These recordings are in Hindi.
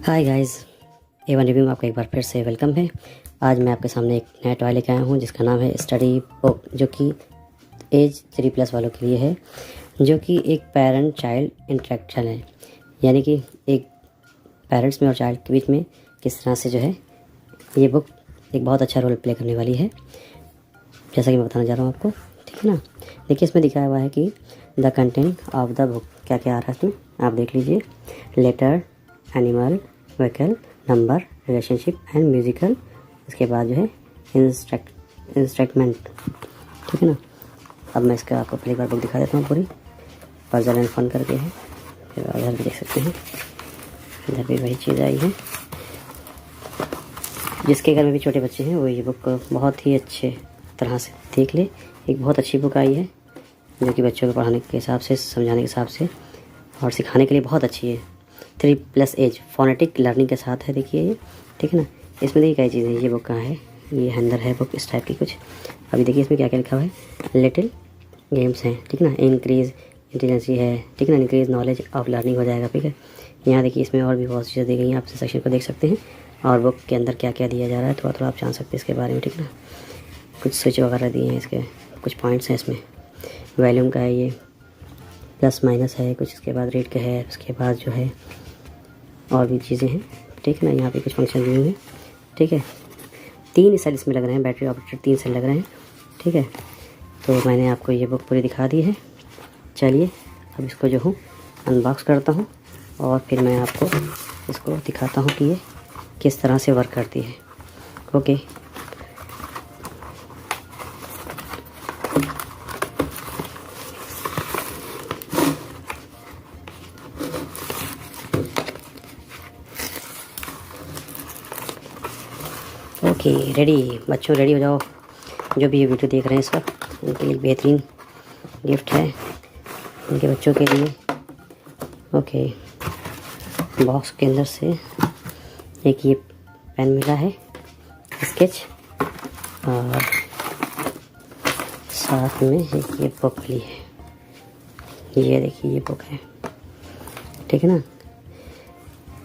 हाय गाइस, A1 रिव्यू में आपका एक बार फिर से वेलकम है। आज मैं आपके सामने एक नया टॉय लेकर आया हूँ जिसका नाम है स्टडी बुक, जो कि एज 3+ वालों के लिए है, जो कि एक पेरेंट चाइल्ड इंटरेक्शन है। यानी कि एक पेरेंट्स में और चाइल्ड के बीच में किस तरह से जो है ये बुक एक बहुत अच्छा रोल प्ले करने वाली है, जैसा कि मैं बताना चाह रहा हूँ आपको। ठीक है ना। देखिए, इसमें दिखाया हुआ है कि the content of the book क्या क्या आ रहा है इसमें, आप देख लीजिए। Letter, animal, vehicle, number, relationship and musical. इसके बाद जो है इंस्ट्रक्टमेंट। ठीक है ना। अब मैं इसका आपको पहली बार बुक दिखा देता हूँ पूरी। पजल एंड फन करके है, फिर इधर भी देख सकते हैं, इधर भी वही चीज़ आई है। जिसके घर में भी छोटे बच्चे हैं वो ये बुक बहुत ही अच्छे तरह से देख ले। एक बहुत अच्छी बुक आई है जो कि बच्चों को पढ़ाने के हिसाब से, समझाने के हिसाब से और सिखाने के लिए बहुत अच्छी है। 3+ एज फोनेटिक लर्निंग के साथ है, देखिए ये। ठीक है ना। इसमें देखिए कई चीज़ें, ये बुक कहाँ है, ये अंदर है बुक इस टाइप की कुछ। अभी देखिए इसमें क्या क्या लिखा हुआ है। लिटिल गेम्स हैं, ठीक है ना। इंक्रीज इंटेलिजेंसी है, ठीक है ना। इंक्रीज नॉलेज ऑफ लर्निंग हो जाएगा, ठीक है। यहाँ देखिए इसमें और भी बहुत चीज़ें दी गई हैं, आप सेक्शन को देख सकते हैं और बुक के अंदर क्या क्या दिया जा रहा है थोड़ा थोड़ा आप जान सकते हैं इसके बारे में। ठीक है ना। कुछ स्विच वगैरह दिए हैं, इसके कुछ पॉइंट्स हैं इसमें। वॉल्यूम का है, ये प्लस माइनस है कुछ, इसके बाद रेट का है, उसके बाद जो है और भी चीज़ें हैं। ठीक है ना। यहाँ पे कुछ फंक्शन दिए हुए हैं। ठीक है। 3 सेल इसमें लग रहे हैं, बैटरी ऑपरेटेड 3 सेल लग रहे हैं। ठीक है। तो मैंने आपको ये बुक पूरी दिखा दी है। चलिए अब इसको जो हूँ अनबॉक्स करता हूँ और फिर मैं आपको इसको दिखाता हूँ कि ये किस तरह से वर्क करती है। ओके। ओके, रेडी बच्चों, रेडी हो जाओ। जो भी ये वीडियो देख रहे हैं इस वक्त, उनके लिए बेहतरीन गिफ्ट है, उनके बच्चों के लिए। ओके, बॉक्स के अंदर से एक ये पेन मिला है, स्केच, और साथ में एक ये बुक मिली है। ये देखिए ये बुक है, ठीक है ना।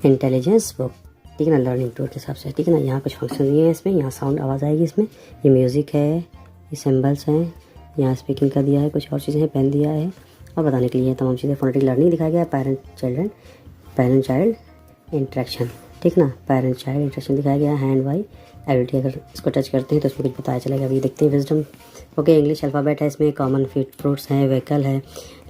इंटेलिजेंस बुक, ठीक है ना, लर्निंग टूल के हिसाब से। ठीक है ना। यहाँ कुछ फंक्शन दिए हैं इसमें, यहाँ साउंड आवाज़ आएगी इसमें। ये म्यूज़िक है, ये सिंबल्स हैं, यहाँ स्पीकिंग का दिया है, कुछ और चीज़ें हैं, पेन दिया है और बताने के लिए तमाम चीज़ें। फोनेटिक लर्निंग दिखाया गया है, पेरेंट चाइल्ड इंटरेक्शन। ठीक ना। पेरेंट चाइल्ड इंटरेक्शन दिखाया गया है। हैंड बाई एबिलिटी, अगर इसको टच करते हैं तो इसमें कुछ बताया चलेगा। अभी देखते हैं। Wisdom, okay. इंग्लिश अल्फ़ाबेट है इसमें, कॉमन फ्रूट्स हैं, व्हीकल है,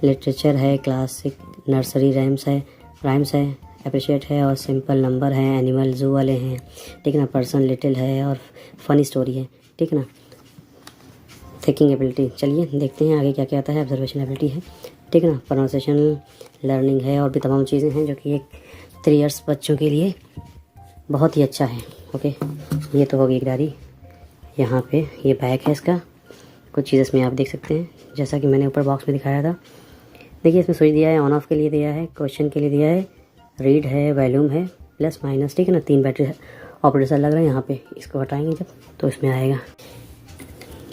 लिटरेचर है, क्लासिक नर्सरी राइम्स है, अप्रिशिएट है और सिंपल नंबर है, एनिमल जू वाले हैं। ठीक है ना। पर्सन लिटिल है और फनी स्टोरी है। ठीक है ना। थिंकिंग एबिलिटी, चलिए देखते हैं आगे क्या क्या आता है। ऑब्जर्वेशन एबिलिटी है, ठीक है ना। प्रोनाउंसिएशन लर्निंग है और भी तमाम चीज़ें हैं जो कि एक 3 इयर्स बच्चों के लिए बहुत ही अच्छा है। ओके, ये तो होगी एक डायरी। यहाँ पे ये बैग है इसका, कुछ चीज़ इसमें आप देख सकते हैं जैसा कि मैंने ऊपर बॉक्स में दिखाया था। देखिए इसमें स्विच दिया है, ऑन ऑफ के लिए दिया है, क्वेश्चन के लिए दिया है, रीड है, वॉल्यूम है, प्लस माइनस। ठीक है ना। 3 बैटरी ऑपरेटर लग रहा है यहाँ पे। इसको हटाएंगे जब तो इसमें आएगा।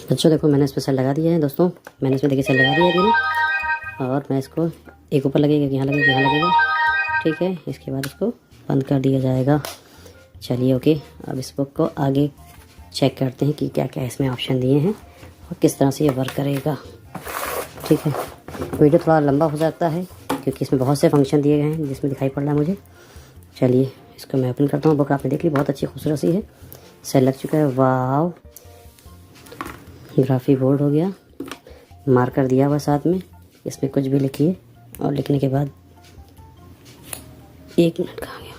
बच्चों देखो, मैंने इस पर सेल लगा दिया है दोस्तों, मैंने इसमें देखिए सेल लगा दिया है मैंने, और मैं इसको एक ऊपर लगेगा, यहाँ लगेगा, यहाँ लगेगा। ठीक है। इसके बाद इसको बंद कर दिया जाएगा। चलिए ओके, अब इस बुक को आगे चेक करते हैं कि क्या क्या इसमें ऑप्शन दिए हैं और किस तरह से ये वर्क करेगा। ठीक है। वीडियो थोड़ा लंबा हो जाता है क्योंकि इसमें बहुत से फंक्शन दिए गए हैं जिसमें दिखाई पड़ रहा है मुझे। चलिए इसको मैं ओपन करता हूँ। बुक आपने देख ली, बहुत अच्छी खूबसूरत सी है, सेल लग चुका है। वाव, ग्राफी बोर्ड हो गया, मार्कर दिया हुआ साथ में। इसमें कुछ भी लिखिए और लिखने के बाद 1 मिनट का आ गया,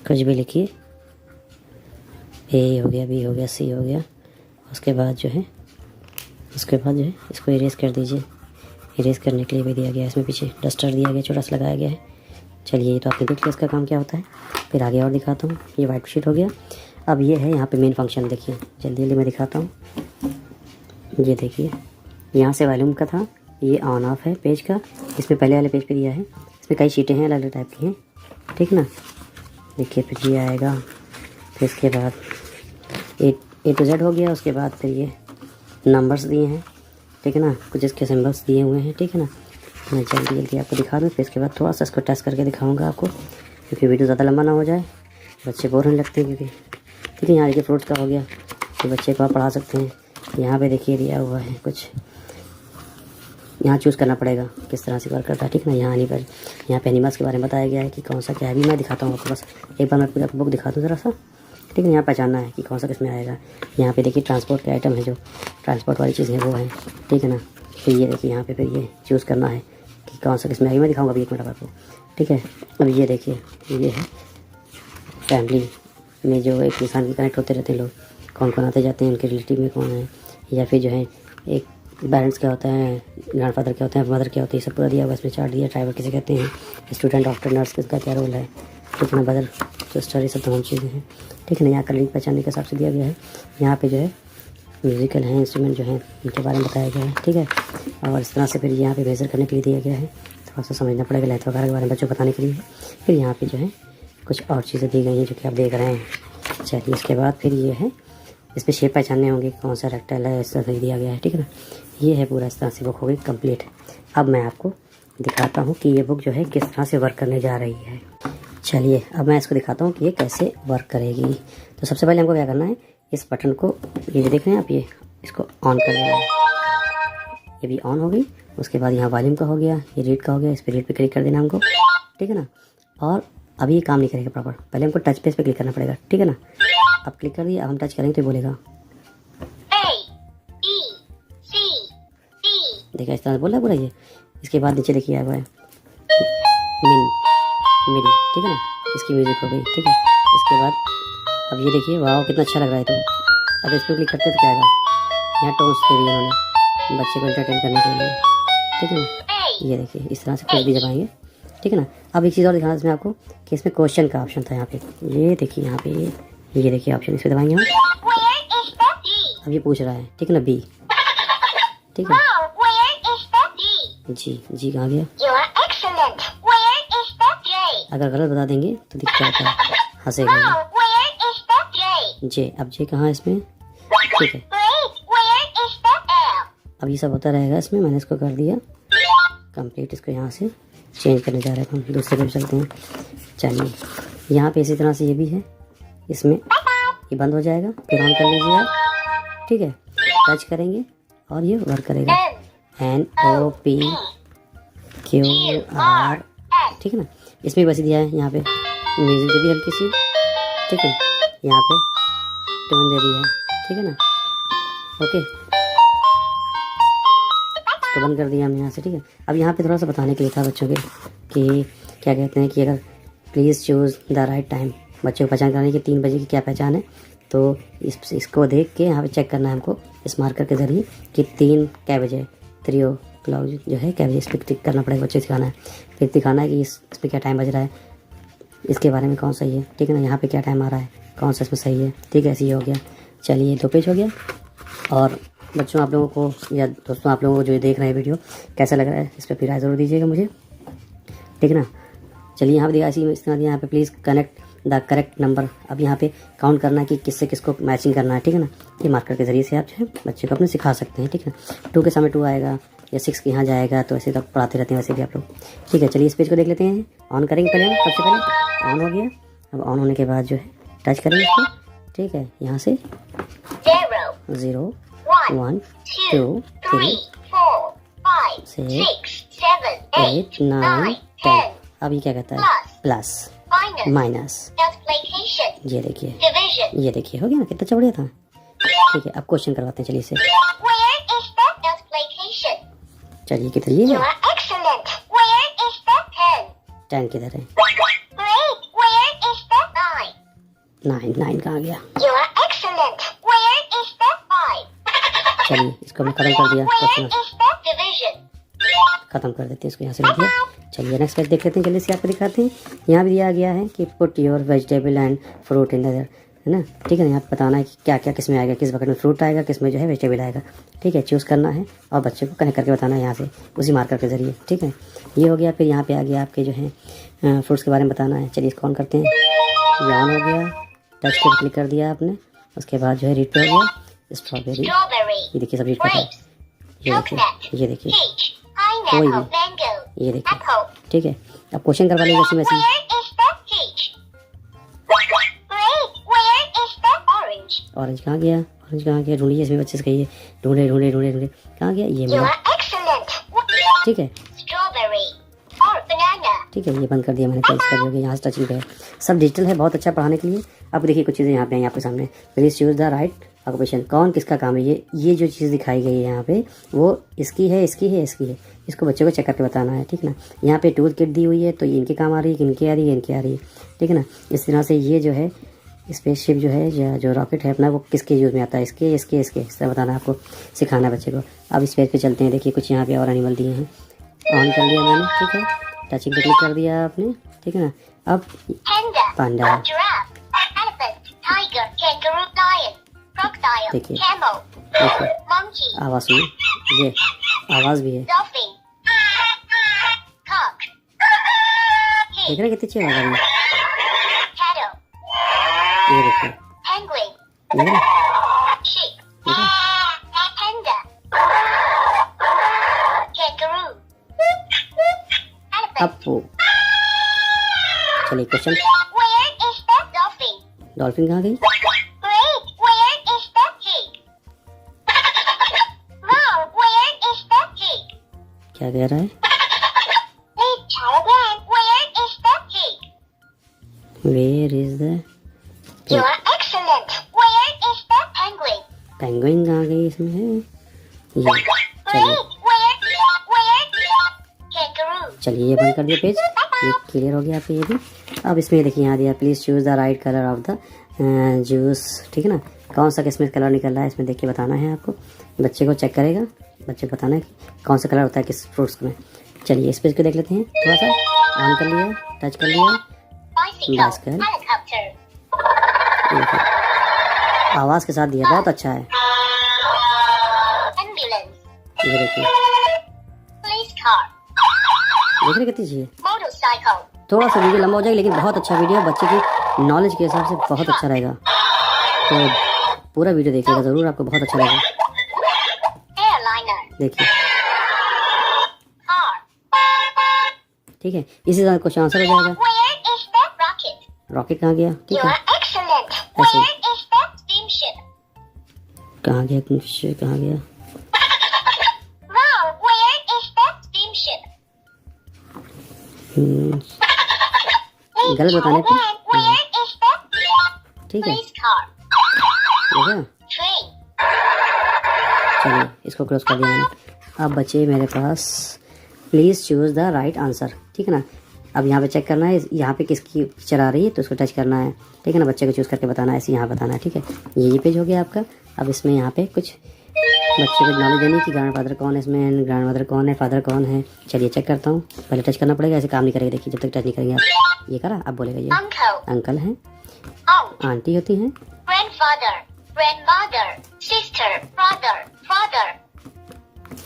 कुछ भी लिखिए। ए हो गया, बी हो गया, सी हो गया। उसके बाद जो है इसको इरेज कर दीजिए। इरेज करने के लिए भी दिया गया है इसमें, पीछे डस्टर दिया गया, छोटा सा लगाया गया है। चलिए ये तो आपने देख लिया इसका काम क्या होता है। फिर आगे और दिखाता हूँ। ये वाइट शीट हो गया। अब ये है यहाँ पे मेन फंक्शन, देखिए जल्दी जल्दी मैं दिखाता हूँ। ये देखिए, यहाँ से वॉल्यूम का था, ये ऑन ऑफ है पेज का, इसमें पहले वाले पेज पे दिया है। इसमें कई शीटें हैं, अलग अलग टाइप की हैं। ठीक ना। देखिए फिर ये आएगा, फिर इसके बाद ए टू जेड हो गया। उसके बाद फिर ये नंबर्स दिए हैं, ठीक है ना, कुछ इसके सिंबल्स दिए हुए हैं। ठीक है ना। मैं जल्दी जल्दी आपको दिखा दूँ, फिर इसके बाद थोड़ा सा इसको टेस्ट करके दिखाऊंगा आपको। क्योंकि वीडियो ज़्यादा लंबा ना हो जाए, बच्चे बोर होने लगते हैं। क्योंकि ठीक है, यहाँ देखिए फ्रूट्स का हो गया, तो बच्चे को आप पढ़ा सकते हैं। यहाँ पे देखिए दिया हुआ है कुछ, यहाँ चूज़ करना पड़ेगा किस तरह से वर्क करता है, ठीक है ना। यहाँ आने पर यहाँ पे एनिमल्स के बारे में बताया गया है कि कौन सा क्या है। अभी मैं दिखाता हूँ आपको, बस एक बार मैं पूरा बुक दिखा दूँ ज़रा सा, ठीक है। यहाँ पहचानना है कि कौन सा किस में आएगा। यहाँ पे देखिए ट्रांसपोर्ट के आइटम है, जो ट्रांसपोर्ट वाली चीज़ें वो हैं, ठीक है ना। फिर ये देखिए यहाँ पे फिर ये चूज़ करना है कि कौन सा किस में आएगी। मैं दिखाऊँगा अभी 1 मिनट आपको, ठीक है। अब ये देखिए, ये है फैमिली में जो एक इंसान की कनेक्ट होते रहते हैं लोग, कौन कौन आते जाते हैं, उनके रिलेटिव में कौन है, या फिर जो है एक पेरेंट्स क्या होता है, ग्रैंडफादर क्या होता है, मदर क्या होती है, सब पूरा दिया हुआ इसमें चार्ट दिया। ड्राइवर किसे कहते हैं, स्टूडेंट, डॉक्टर, नर्स किसका क्या रोल है, ठीक है ना, बदर सिस्टर, ये सब तमाम चीज़ें हैं, ठीक है ना। यहाँ कलरिंग पहचानने के हिसाब से दिया गया है। यहाँ पे जो है म्यूज़िकल हैं इंस्ट्रूमेंट जो हैं उनके बारे में बताया गया है, ठीक है। और इस तरह से फिर यहाँ पे मेजर करने के लिए दिया गया है, थोड़ा सा समझना पड़ेगा लेंथ वगैरह के बारे में बच्चों को बताने के लिए। फिर यहाँ पे जो है कुछ और चीज़ें दी गई हैं जो कि आप देख रहे हैं। चलिए इसके बाद फिर ये है, इसमें शेप पहचानने होंगे कौन सा रेक्टेल है, इस तरह से दिया गया है, ठीक है ना। ये है पूरा, इस तरह से बुक हो गई कंप्लीट। अब मैं आपको दिखाता हूँ कि ये बुक जो है किस तरह से वर्क करने जा रही है। चलिए अब मैं इसको दिखाता हूँ कि ये कैसे वर्क करेगी। तो सबसे पहले हमको क्या करना है, इस बटन को, ये जो देख रहे हैं आप, ये इसको ऑन कर देना है। ये भी ऑन हो गई। उसके बाद यहाँ वॉल्यूम का हो गया, ये रीड का हो गया, इस पर रीड पे क्लिक कर देना हमको, ठीक है ना। और अभी ये काम नहीं करेगा प्रॉपर, पहले हमको टच पेज पे क्लिक करना पड़ेगा, ठीक है ना। अब क्लिक कर दिया, अब हम टच करेंगे तो बोलेगा देखा, इस तरह से बोल रहा है पूरा ये। इसके बाद नीचे देखिए आया हुआ है मिडी, ठीक है ना, इसकी म्यूजिक हो गई, ठीक है। इसके बाद अब ये देखिए, वाह कितना अच्छा लग रहा है। तो अब इस पर क्लिक करते तो क्या आएगा, यहाँ टोन्स दे दिए उन्होंने बच्चे को एंटरटेन करने के लिए, ठीक है ना। ये देखिए इस तरह से कुछ भी दबाएंगे, ठीक है ना। अब एक चीज़ और दिखाना इसमें आपको कि इसमें क्वेश्चन का ऑप्शन था यहाँ पे, ये देखिए यहाँ पे ये देखिए ऑप्शन, इस पर दबाएंगे हम। अब ये पूछ रहा है, ठीक है ना, बी, ठीक है जी। जी कहाँ गया, अगर गलत बता देंगे तो दिक्कत है, हंसेगा जे। अब जे कहाँ है इसमें, ठीक है। अब ये सब होता रहेगा इसमें, मैंने इसको कर दिया कंप्लीट। इसको यहाँ से चेंज करने जा रहे हैं हम, दूसरे पे चलते हैं। चलिए यहाँ पे इसी तरह से ये भी है, इसमें ये बंद हो जाएगा, फिर ऑन कर लीजिए आप, ठीक है। टच करेंगे और ये वर्क करेगा, NOPQR, ठीक है ना। इसमें बस दिया है यहाँ पे म्यूजिक दे दी हल्की सी, ठीक है। यहाँ पे टोन दे दी है, ठीक है ना, ओके। इसको बंद कर दिया हमने यहाँ से, ठीक है। अब यहाँ पे थोड़ा सा बताने के लिए था बच्चों के कि क्या कहते हैं कि अगर please choose the right time, बच्चों को पहचान कराने की 3 बजे की क्या पहचान है। तो इसको देख के यहाँ पे चेक करना है हमको इस मार्कर के ज़रिए कि 3 क्या बजे, 3 o'clock जो है क्या बजे, इस पर टिक करना पड़ेगा, बच्चे दिखाना है। फिर दिखाना है कि इसमें क्या टाइम बज रहा है, इसके बारे में कौन सही है, ठीक है ना। यहाँ पे क्या टाइम आ रहा है, कौन सा इसमें सही है, ठीक है। ऐसे ही हो गया। चलिए 2 पेज हो गया। और बच्चों आप लोगों को या दोस्तों आप लोगों को जो देख रहे हैं वीडियो कैसा लग रहा है, इस पर फिर राय ज़रूर दीजिएगा मुझे, ठीक है ना। चलिए यहाँ पर दिया इसी इस तरह यहाँ पे please connect the correct number. अब यहाँ पे काउंट करना है कि किससे किसको मैचिंग करना है, ठीक है ना। ये मार्कर के ज़रिए से आप जो है बच्चे को अपने सिखा सकते हैं, ठीक है। 2 के सामने 2 आएगा या 6 के यहाँ जाएगा, तो ऐसे तक पढ़ाते रहते हैं वैसे भी आप लोग, ठीक है। चलिए इस पेज को देख लेते हैं, ऑन करेंगे पहले हम, सबसे पहले ऑन हो गया। अब ऑन होने के बाद जो है टच करेंगे इसको, ठीक है। यहाँ से 0 1 2 3 4 5 6 7 8 9 10। अब ये क्या कहता है, प्लस माइनस, ये देखिए हो गया ना, कितना अच्छा बढ़िया था, ठीक है। अब क्वेश्चन करवाते हैं, चलिए इसे, चलिए किधर ये है, 10 किधर है, 9 कहाँ गया। चलिए इसको हमने खत्म कर दिया, क्वेश्चन खत्म कर देते हैं, इसको यहाँ से रख दिया। चलिए नेक्स्ट पेज देख लेते हैं, जल्दी से आपको दिखाते हैं। यहाँ भी दिया गया है कि put your vegetable and fruit in the, है ना, ठीक है ना। यहाँ पे बताना है कि क्या क्या किस में आएगा, किस बकेट में फ्रूट आएगा, किस में जो है वेजिटेबल आएगा, ठीक है। चूज़ करना है और बच्चे को कनेक्ट करके बताना है यहाँ से उसी मार्कर के ज़रिए, ठीक है। ये हो गया। फिर यहाँ पे आ गया आपके जो है फ्रूट्स के बारे में बताना है। चलिए इसको ऑन करते हैं, ये ऑन हो गया, टच पर क्लिक कर दिया आपने। उसके बाद जो है रीड पे हो गया, स्ट्रॉबेरी, ये देखिए सब रीड पे है, ये देखिए कोई भी, ये देखिए, ठीक है। अब क्वेश्चन करवा लीजिए इसमें से, ऑरेंज कहाँ गया, ऑरेंज कहाँ गया, ढूंढिए इसमें बच्चे से कहिए, ढूंढे ढूंढे ढूंढे ढूंढे, कहाँ गया, ये मिला। ठीक है, ठीक है, ये बंद कर दिया मैंने, क्या कर दिया, यहाँ से टचिंग है, सब डिजिटल है, बहुत अच्छा पढ़ाने के लिए। अब देखिए कुछ चीज़ें यहाँ पे हैं आपके सामने, please choose the right occupation, कौन किसका काम है, ये जो चीज़ दिखाई गई है यहाँ पे वो इसकी है, इसकी है, इसकी है, इसको बच्चों को चेक करके बताना है। ठीक ना, यहाँ पे टूल किट दी हुई है, तो ये इनके काम आ रही है, इनकी आ रही है, इनकी आ रही है। ठीक है ना, इस तरह से ये जो है स्पेसशिप जो है, जो रॉकेट है अपना, वो किसके यूज़ में आता है, इसके इसके इसके, इस तरह बताना है आपको, सिखाना है बच्चे को। अब इस पेज पे चलते हैं, देखिए कुछ यहाँ पे और एनिमल दिए हैं, ऑन कर लिया मैंने। ठीक है, टचिंग पे क्लिक कर दिया आपने। ठीक है ना, अब पांडा, देखिए आवाज़ सुनिए, ये आवाज़ भी है, देख रहे कितनी अच्छी आवाज़ आ रही है, ये देखिए, देख रहे, अब वो चलिए क्वेश्चन, डॉल्फिन कहाँ गई, क्या कह रहा है, वेयर इज द पेंगुइन कहाँ गई, इसमें है ये। चलिए ये बंद कर दिया पेज, ये क्लियर हो गया आपको ये भी। अब इसमें देखिए यहाँ दिया, please choose the right colour of the juice. ठीक है ना, कौन सा किसमें कलर निकल रहा है इसमें देखिए बताना है आपको, बच्चे को चेक करेगा, बच्चे को बताना है कि कौन सा कलर होता है किस फ्रूट्स में। चलिए इस पेज को देख लेते हैं, थोड़ा सा ऑन कर लिया, टच कर लिया, बाइसिकल, आवाज़ के साथ दिया, बहुत अच्छा है। ये देखिए, देख रहे कितनी चाहिए, थोड़ा सा वीडियो लंबा हो जाएगा लेकिन बहुत अच्छा वीडियो, बच्चे की नॉलेज के हिसाब से बहुत अच्छा रहेगा, तो पूरा वीडियो देखिएगा ज़रूर, आपको बहुत अच्छा लगेगा। देखिए, ठीक है, इसी तरह क्वेश्चन आंसर हो जाएगा। रॉकेट कहाँ गया, ठीक है, ऐसे कहाँ गया, कहाँ गया, गलत बताने पे, ठीक है, देखा, चलिए इसको क्लोज कर दिया मैंने। अब बचे मेरे पास please choose the right answer. ठीक है ना, अब यहाँ पे चेक करना है, यहाँ पे किसकी पिक्चर आ रही है तो उसको टच करना है। ठीक है ना, बच्चे को चूज़ करके बताना है, ऐसे यहाँ बताना है। ठीक है, ये पेज हो गया आपका। अब इसमें यहाँ पे कुछ बच्चे को नॉलेज देनी कि ग्रैंड फादर कौन है, इसमें ग्रैंड मदर कौन है, फादर कौन है। चलिए चेक करता हूँ, पहले टच करना पड़ेगा, ऐसे काम नहीं करेगा। देखिए जब तक टच नहीं करेंगे आप, ये करा, अब बोलेगा ये अंकल हैं, आंटी होती हैं, grandfather, grandmother, sister, brother, father,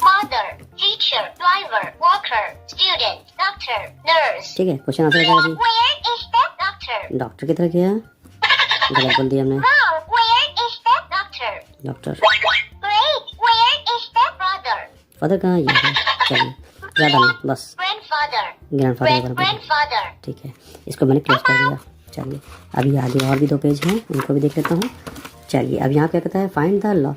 mother, teacher, driver, worker, student, doctor, nurse. ठीक है, क्वेश्चन आंसर हो जाएगा। Where is that doctor? Doctor की तरह किया, गलत बोल दिया हमने। Mom, where is that doctor? Doctor. Great, where is that brother? Father कहाँ, ये है। चलिए ज़्यादा नहीं, बस Grandfather, ग्रैंडफादर। grandfather. ठीक है, इसको मैंने क्लोज कर दिया। चलिए अभी आगे और भी 2 पेज हैं, उनको भी देख लेता हूँ। चलिए अब यहाँ क्या कहता है, find the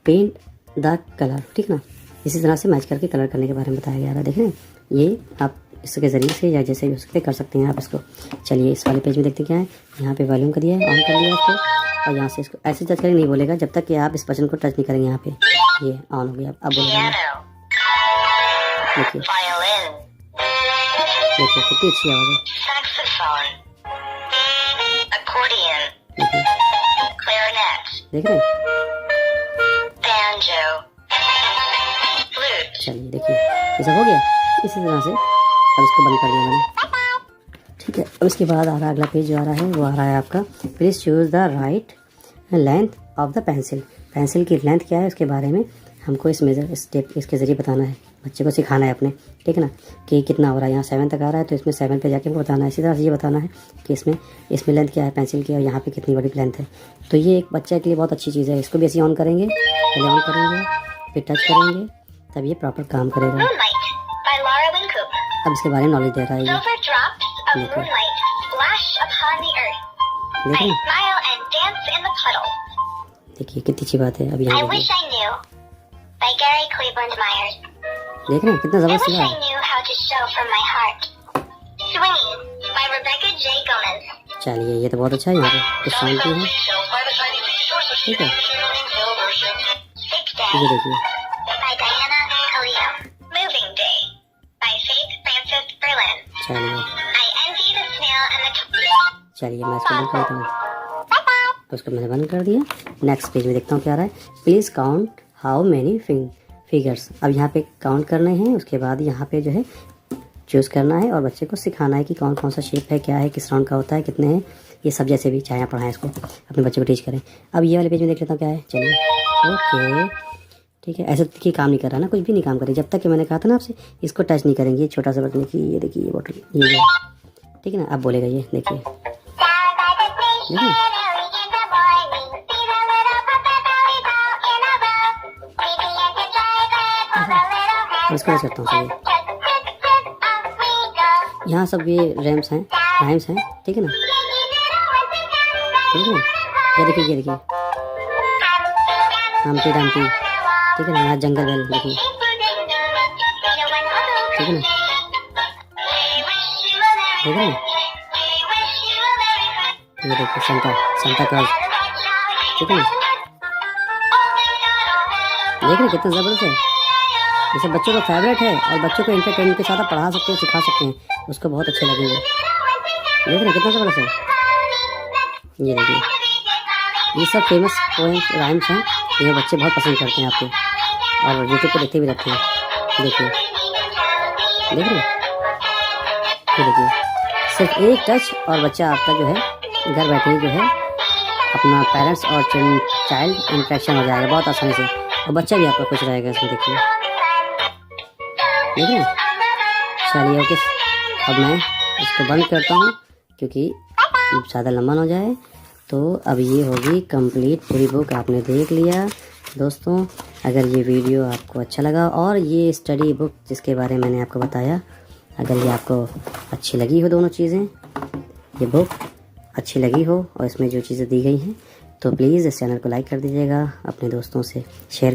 paint the colour. ठीक ना, इसी तरह से मैच करके कलर करने के बारे में बताया गया था। देखें, ये आप इसके ज़रिए से या जैसे भी हो सकते कर सकते हैं आप इसको। चलिए इस वाले पेज में देखते क्या है, यहाँ पे वॉल्यूम कर दिया है, ऑन कर लिया इसको, और यहाँ से इसको ऐसे टच करेंगे, नहीं बोलेगा जब तक कि आप इस बटन को टच नहीं करेंगे। यहाँ पे ये ऑन हो गया, अब बोलेगा। देखिए देखिए कितनी अच्छी आवाज़ है। देख रहे हैं, चलिए देखिए ये सब हो गया। इसी तरह से अब इसको बंद कर दिया मैंने। ठीक है, अब इसके बाद आ रहा है अगला पेज जो आ रहा है, वो आ रहा है आपका please choose the right length of the pencil. Pencil की लेंथ क्या है उसके बारे में हमको इस मेजर स्टेप इसके ज़रिए बताना है, बच्चे को सिखाना है अपने। ठीक है ना, कि कितना हो रहा है, यहाँ 7 तक आ रहा है तो इसमें 7 पे जाके हमको बताना है। इसी तरह से ये बताना है कि इसमें लेंथ क्या है पेंसिल की, और यहाँ पे कितनी बड़ी लेंथ है। तो ये एक बच्चे के लिए बहुत अच्छी चीज़ है। इसको भी ऐसे ऑन करेंगे, पहले ऑन करेंगे, फिर टच करेंगे, तब ये प्रॉपर काम करेगा। अब इसके बारे में नॉलेज दे रहा है ये, देखिए देखिए कितनी अच्छी बात है। अब I यहाँ Wish I Knew by Gary Cleveland Myers. देख रहे हैं कितना I जबरदस्त wish लगा I है। knew how to show from my heart. Swinging by Rebecca J. Gomez. चलिए ये तो बहुत अच्छा है। यहाँ पे कुछ शांति है, ठीक है। Sick ये Day देखिए, by Diana Kaleo. Moving Day by Faith Francis Berlin. चलिए I Envy the Snail and the चलिए मैं इसको बंद कर देता हूँ। तो उसको मैंने बंद कर दिया। नेक्स्ट पेज में देखता हूँ क्या आ रहा है। Please count how many figures. अब यहाँ पे काउंट करने हैं, उसके बाद यहाँ पे जो है चूज़ करना है और बच्चे को सिखाना है कि कौन कौन सा शेप है, क्या है, किस राउंड का होता है, कितने हैं, ये सब जैसे भी चाहे आप पढ़ाएं इसको, अपने बच्चे को टीच करें। अब ये वाले पेज में देख लेता हूँ क्या है। चलिए ओके, ठीक है। ऐसे देखिए काम नहीं कर रहा ना, कुछ भी नहीं काम करे जब तक कि मैंने कहा था ना आपसे इसको टच नहीं करेंगे। छोटा सा बटन की ये देखिए, ये बटन ये, ठीक है ना। अब बोलेगा ये देखिए, इसको ऐसे करता हूँ। चलिए यहाँ सब ये राइम्स हैं, ठीक है ना, ठीक है ना। ये देखिए, ये देखिए हमटी डमटी, ठीक है ना। यहाँ जंगल बेल देखिए, ठीक है ना, ठीक है ना। ये देखिए संता क्लॉज, ठीक है ना। देख रहे कितना ज़बरदस्त है। ये सब बच्चों का फेवरेट है और बच्चों को एंटरटेनमेंट के साथ आप पढ़ा सकते हैं, सिखा सकते हैं, उसको बहुत अच्छे लगेंगे। देख रहे कितना ज़बरदस्त है। ये देखिए, ये सब फेमस पोएम्स राइम्स हैं, ये बच्चे बहुत पसंद करते हैं आपके, और यूट्यूब पे देखते भी रहते हैं। देखिए, देख रहे, ये देखिए, सिर्फ एक टच और बच्चा आपका जो है घर बैठे ही जो है अपना पेरेंट्स और चाइल्ड इंटरेक्शन हो जाएगा बहुत आसानी से, और बच्चा भी आपका खुश रहेगा इसमें। देखिए, देख रहे हैं। चलिए ओके, अब मैं इसको बंद करता हूँ क्योंकि ज़्यादा लंबा ना हो जाए। तो अब ये होगी कंप्लीट पूरी बुक आपने देख लिया। दोस्तों अगर ये वीडियो आपको अच्छा लगा और ये स्टडी बुक जिसके बारे में मैंने आपको बताया, अगर ये आपको अच्छी लगी हो, दोनों चीज़ें, ये बुक अच्छी लगी हो और इसमें जो चीज़ें दी गई हैं, तो प्लीज़ इस चैनल को लाइक कर दीजिएगा, अपने दोस्तों से शेयर